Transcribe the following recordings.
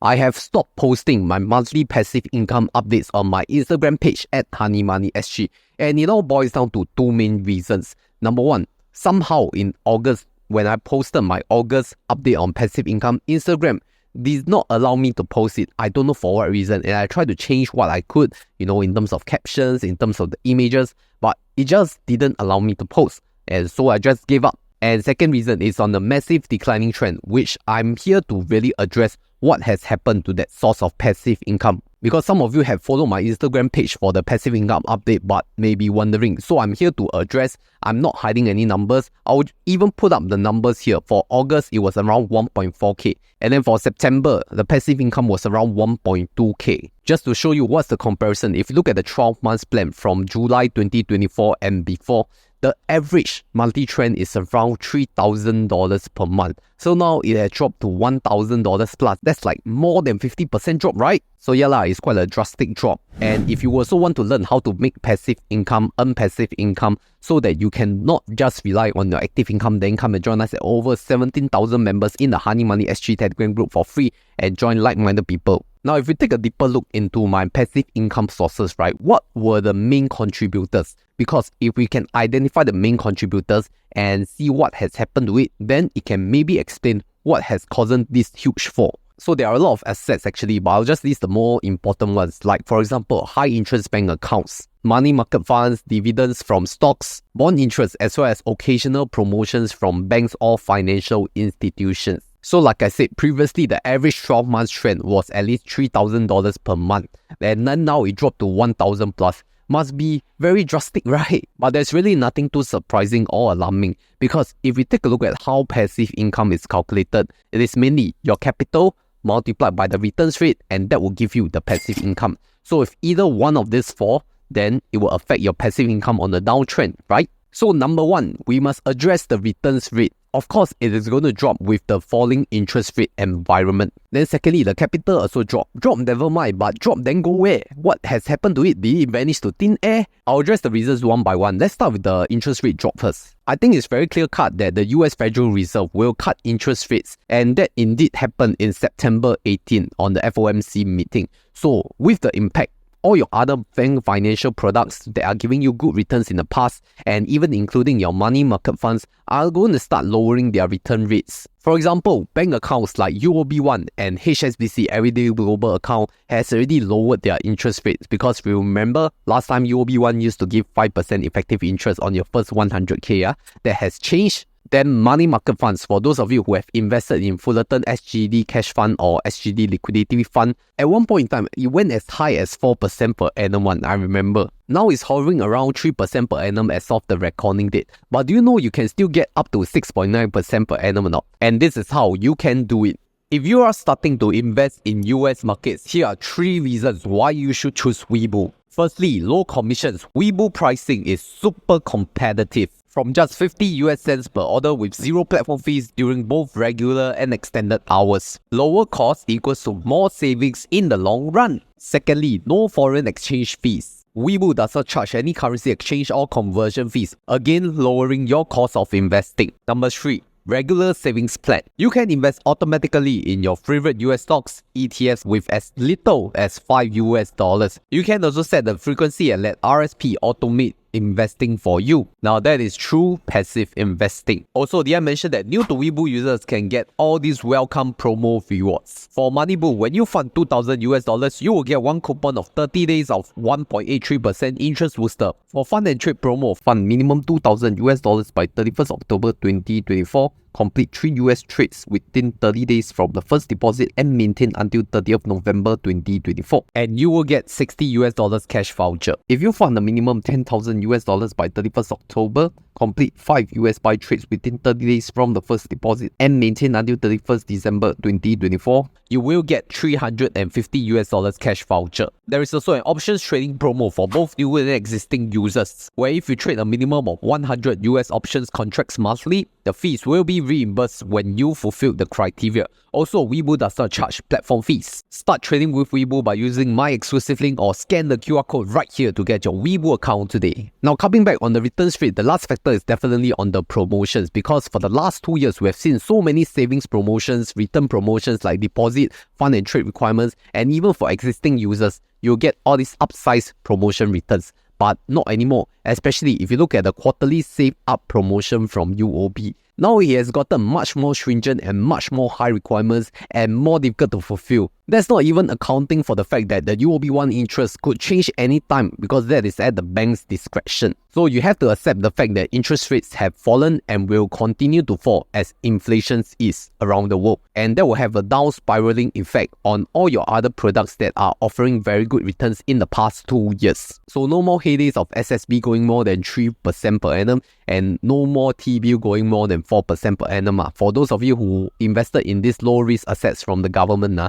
I have stopped posting my monthly passive income updates on my Instagram page at HoneyMoneySG, and it all boils down to two main reasons. Number one, somehow in August, when I posted my August update on passive income, Instagram did not allow me to post it. I don't know for what reason, and I tried to change what I could, in terms of captions, in terms of the images, but it just didn't allow me to post, and so I just gave up. And second reason is on the massive declining trend, which I'm here to really address what has happened to that source of passive income. Because some of you have followed my Instagram page for the passive income update but may be wondering. So I'm here to address. I'm not hiding any numbers. I would even put up the numbers here. For August, it was around 1.4k. And then for September, the passive income was around 1.2k. Just to show you what's the comparison, if you look at the 12 months plan from July 2024 and before, the average monthly trend is around $3,000 per month. So now it has dropped to $1,000 plus. That's like more than 50% drop, right? So yeah, it's quite a drastic drop. And if you also want to learn how to make passive income, earn passive income, so that you can not just rely on your active income, then come and join us at over 17,000 members in the Honey Money SG Telegram group for free and join like-minded people. Now, if you take a deeper look into my passive income sources, right, what were the main contributors? Because if we can identify the main contributors and see what has happened to it, then it can maybe explain what has caused this huge fall. So there are a lot of assets actually, but I'll just list the more important ones, like for example, high interest bank accounts, money market funds, dividends from stocks, bond interest, as well as occasional promotions from banks or financial institutions. So like I said previously, the average 12 months trend was at least $3,000 per month, and then now it dropped to 1,000 plus. Must be very drastic, right? But there's really nothing too surprising or alarming, because if we take a look at how passive income is calculated, it is mainly your capital multiplied by the returns rate, and that will give you the passive income. So if either one of these fall, then it will affect your passive income on the downtrend, right? So number one, we must address the returns rate. Of course, it is going to drop with the falling interest rate environment. Then secondly, the capital also drop. Drop, never mind, but drop then go where? What has happened to it? Did it vanish to thin air? I'll address the reasons one by one. Let's start with the interest rate drop first. I think it's very clear cut that the US Federal Reserve will cut interest rates, and that indeed happened in September 18 on the FOMC meeting. So with the impact, all your other bank financial products that are giving you good returns in the past, and even including your money market funds, are going to start lowering their return rates. For example, bank accounts like UOB1 and HSBC Everyday Global Account has already lowered their interest rates, because we remember last time UOB1 used to give 5% effective interest on your first 100k. That has changed. Then money market funds, for those of you who have invested in Fullerton SGD Cash Fund or SGD Liquidity Fund, at one point in time, it went as high as 4% per annum I remember. Now it's hovering around 3% per annum as of the recording date. But do you know you can still get up to 6.9% per annum or not? And this is how you can do it. If you are starting to invest in US markets, here are 3 reasons why you should choose Webull. Firstly, low commissions. Webull pricing is super competitive. From just 50 US cents per order with 0 platform fees during both regular and extended hours. Lower cost equals to more savings in the long run. Secondly, no foreign exchange fees. Webull does not charge any currency exchange or conversion fees, again lowering your cost of investing. Number 3. Regular savings plan. You can invest automatically in your favorite US stocks, ETFs with as little as $5 US. You can also set the frequency and let RSP automate investing for you. Now that is true passive investing. Also, did I mention that new to Webull users can get all these welcome promo rewards? For Moneybull, when you fund $2,000 US, you will get one coupon of 30 days of 1.83% interest booster. For Fund and Trade promo, fund minimum $2,000 US by 31st October 2024. Complete 3 US trades within 30 days from the first deposit and maintain until 30th November 2024. And you will get $60 US cash voucher. If you fund a minimum $10,000 US by 31st October, complete 5 US buy trades within 30 days from the first deposit and maintain until 31st December 2024, you will get $350 US cash voucher. There is also an options trading promo for both new and existing users, where if you trade a minimum of 100 US options contracts monthly, the fees will be reimbursed when you fulfill the criteria. Also, Webull does not charge platform fees. Start trading with Webull by using my exclusive link or scan the QR code right here to get your Webull account today. Now, coming back on the returns rate, the last factor is definitely on the promotions, because for the last 2 years, we have seen so many savings promotions, return promotions like deposit, fund and trade requirements, and even for existing users, you'll get all these upsized promotion returns. But not anymore, especially if you look at the quarterly save up promotion from UOB. Now it has gotten much more stringent and much more high requirements and more difficult to fulfill. That's not even accounting for the fact that the UOB1 interest could change anytime, because that is at the bank's discretion. So you have to accept the fact that interest rates have fallen and will continue to fall as inflation is around the world. And that will have a down spiraling effect on all your other products that are offering very good returns in the past 2 years. So no more heydays of SSB going more than 3% per annum and no more T-bill going more than 4% per annum. For those of you who invested in these low risk assets from the government,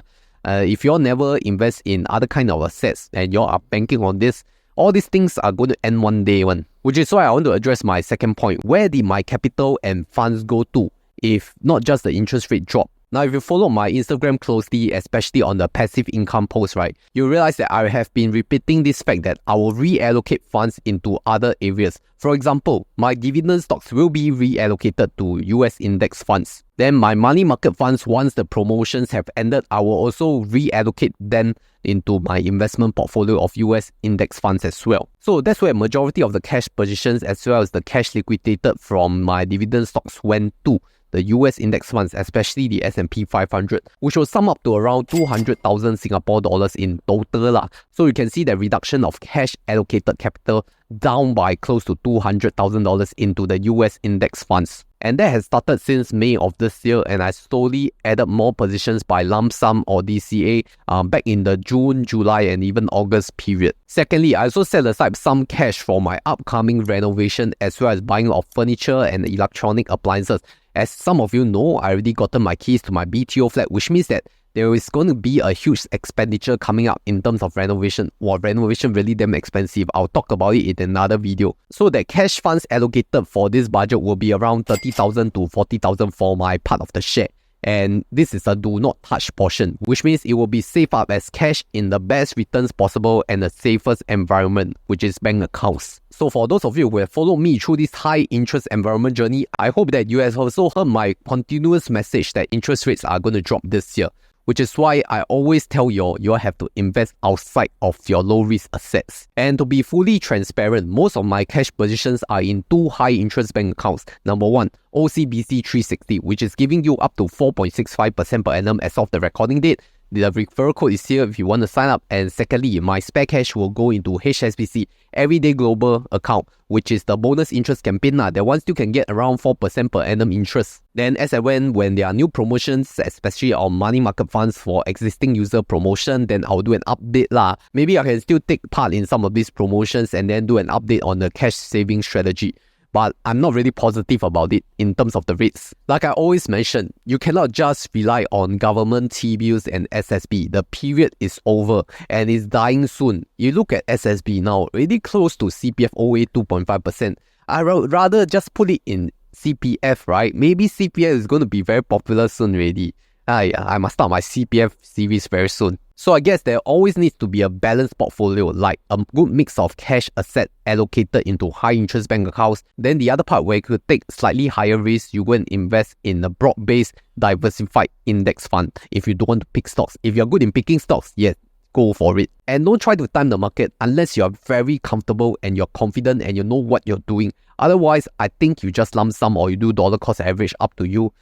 if you all never invest in other kind of assets and you all are banking on this, all these things are going to end one day, which is why I want to address my second point. Where did my capital and funds go to if not just the interest rate drop? Now, if you follow my Instagram closely, especially on the passive income post, right, you realize that I have been repeating this fact that I will reallocate funds into other areas. For example, my dividend stocks will be reallocated to US index funds. Then my money market funds, once the promotions have ended, I will also reallocate them into my investment portfolio of US index funds as well. So that's where majority of the cash positions as well as the cash liquidated from my dividend stocks went to the US index funds, especially the S&P 500, which will sum up to around 200,000 Singapore dollars in total. So you can see the reduction of cash allocated capital down by close to $200,000 into the US index funds. And that has started since May of this year, and I slowly added more positions by lump sum or DCA back in the June, July and even August period. Secondly, I also set aside some cash for my upcoming renovation as well as buying of furniture and electronic appliances. As some of you know, I already gotten my keys to my BTO flat, which means that there is going to be a huge expenditure coming up in terms of renovation. Well, renovation really damn expensive. I'll talk about it in another video. So the cash funds allocated for this budget will be around 30,000 to 40,000 for my part of the share. And this is a do not touch portion, which means it will be saved up as cash in the best returns possible and the safest environment, which is bank accounts. So for those of you who have followed me through this high interest environment journey, I hope that you have also heard my continuous message that interest rates are going to drop this year, which is why I always tell you all have to invest outside of your low risk assets. And to be fully transparent, most of my cash positions are in 2 high interest bank accounts. Number one, OCBC 360, which is giving you up to 4.65% per annum as of the recording date. The referral code is here if you want to sign up. And secondly, my spare cash will go into HSBC Everyday Global account, which is the bonus interest campaign that one still can get around 4% per annum interest. Then as and when there are new promotions, especially on money market funds for existing user promotion, then I'll do an update . Maybe I can still take part in some of these promotions and then do an update on the cash saving strategy. But I'm not really positive about it in terms of the rates. Like I always mention, you cannot just rely on government T-bills and SSB. The period is over and it's dying soon. You look at SSB now, already close to CPF OA 2.5%. I would rather just put it in CPF, right? Maybe CPF is going to be very popular soon already. I must start my CPF series very soon. So I guess there always needs to be a balanced portfolio, like a good mix of cash asset allocated into high interest bank accounts. Then the other part where you could take slightly higher risk, you go and invest in a broad-based diversified index fund if you don't want to pick stocks. If you're good in picking stocks, yes, go for it. And don't try to time the market unless you're very comfortable and you're confident and you know what you're doing. Otherwise, I think you just lump sum or you do dollar cost average, up to you.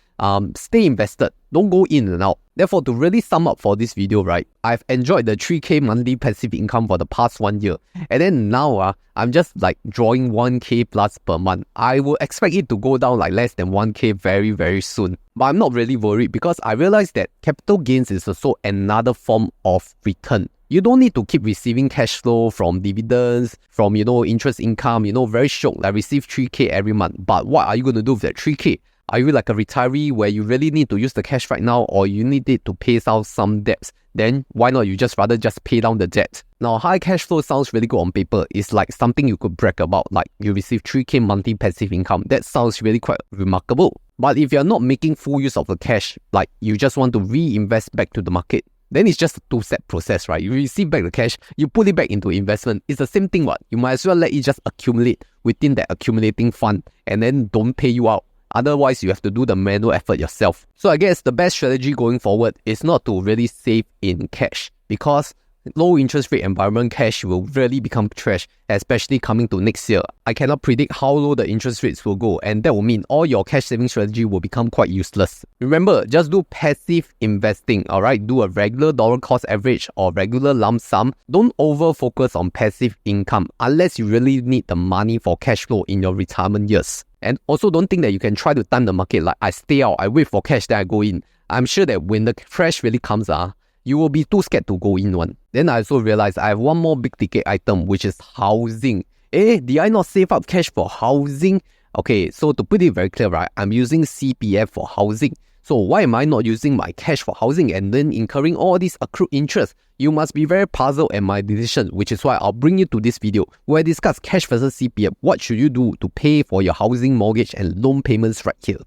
Stay invested. Don't go in and out. Therefore, to really sum up for this video, right, I've enjoyed the 3K monthly passive income for the past 1 year. And then now, I'm just like drawing 1K plus per month. I will expect it to go down like less than 1K very, very soon. But I'm not really worried because I realize that capital gains is also another form of return. You don't need to keep receiving cash flow from dividends, from, interest income, very shocked. I receive 3K every month. But what are you going to do with that 3K? Are you like a retiree where you really need to use the cash right now, or you need it to pay out some debts? Then why not you just rather just pay down the debt? Now, high cash flow sounds really good on paper. It's like something you could brag about, like you receive 3K monthly passive income. That sounds really quite remarkable. But if you're not making full use of the cash, like you just want to reinvest back to the market, then it's just a two-step process, right? You receive back the cash, you put it back into investment. It's the same thing, what? You might as well let it just accumulate within that accumulating fund and then don't pay you out. Otherwise, you have to do the manual effort yourself. So I guess the best strategy going forward is not to really save in cash, because low interest rate environment cash will really become trash, especially coming to next year. I cannot predict how low the interest rates will go, and that will mean all your cash saving strategy will become quite useless. Remember, just do passive investing, alright? Do a regular dollar cost average or regular lump sum. Don't over focus on passive income unless you really need the money for cash flow in your retirement years. And also don't think that you can try to time the market like I stay out, I wait for cash, then I go in. I'm sure that when the crash really comes, you will be too scared to go in one. Then I also realized I have one more big ticket item, which is housing. Did I not save up cash for housing? Okay, so to put it very clear, right, I'm using CPF for housing. So why am I not using my cash for housing and then incurring all this accrued interest? You must be very puzzled at my decision, which is why I'll bring you to this video where I discuss cash versus CPF. What should you do to pay for your housing mortgage and loan payments right here?